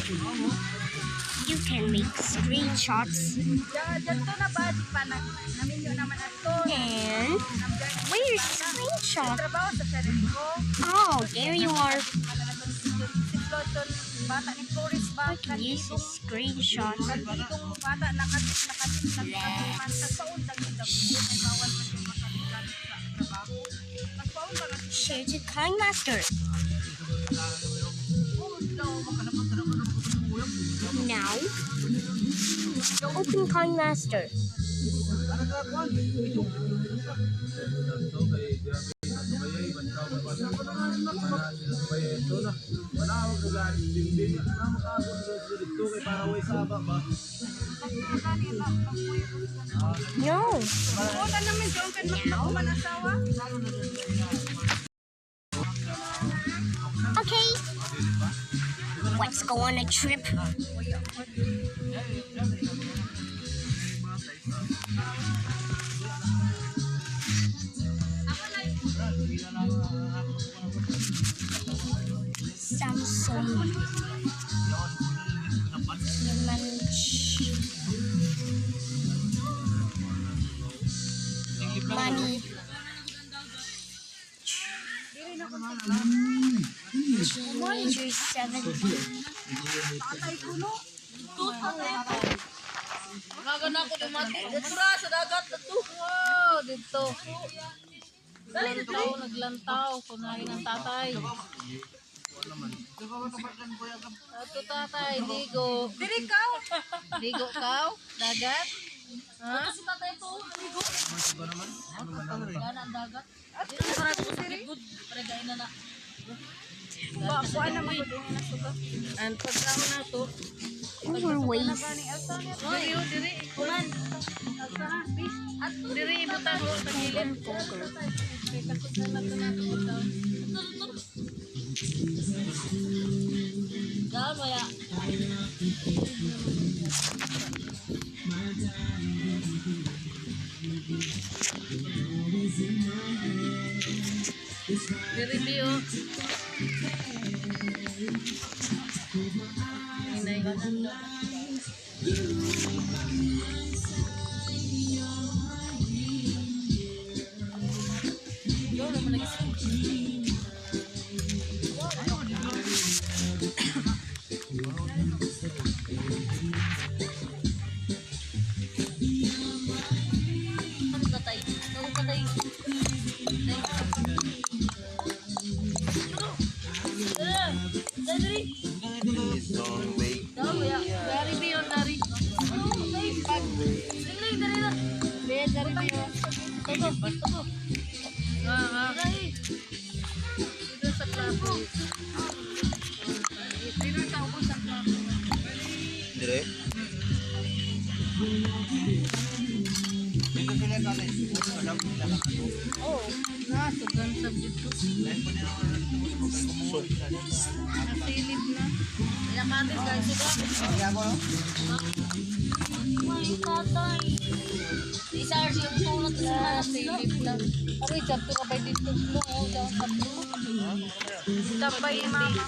You can make screenshots. And where's screenshot? Oh, there you are. I can use a screenshot. Share to KineMaster. Now, open KineMaster. No. Okay. Let's go on a trip. Samsung money. Teenager 17. Nagana ko ni Mati. Dito ra sa dagat dito. Wow, dito. Dali dito naglantaw kunain ng tatay. Ato tatay, ligo. Diri kaw. Ligo kaw, dagat. Ha? Ato si tatay to, ligo. Gana ang dagat. Ato para to diri. Pregain na na. Ba, kuan na man din na suka. Ang pagkaon na to. Overweight. Diri, diri, kuman. Diri ibutan mo sa gilid. Gawin mo ya. Diri biyo. Inay ka na. Oh, nasugan sa dito. Nasilip na. Pinakatin guys, suga. May tatay. Isar siya yung tulad sa nasilip na. Aray, chapter ka ba dito? Tapay mama.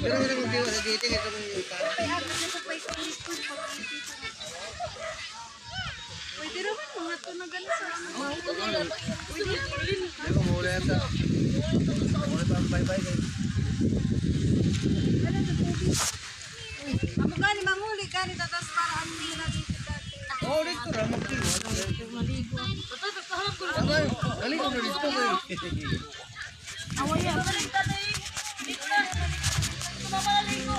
Pero hindi mo biwas sa dito ito mo yung Pwede naman mga to na gano'n sa Hindi ko mula yata. Mula pa ang bye-bye guys. Amo gani manguli gani tatas para ang nila dito dati. Oh, dito ramok din. Maligo. Totoo nagkaharap ko. Dali ko na dito guys. Awaya. Dito na. Ito na maligo.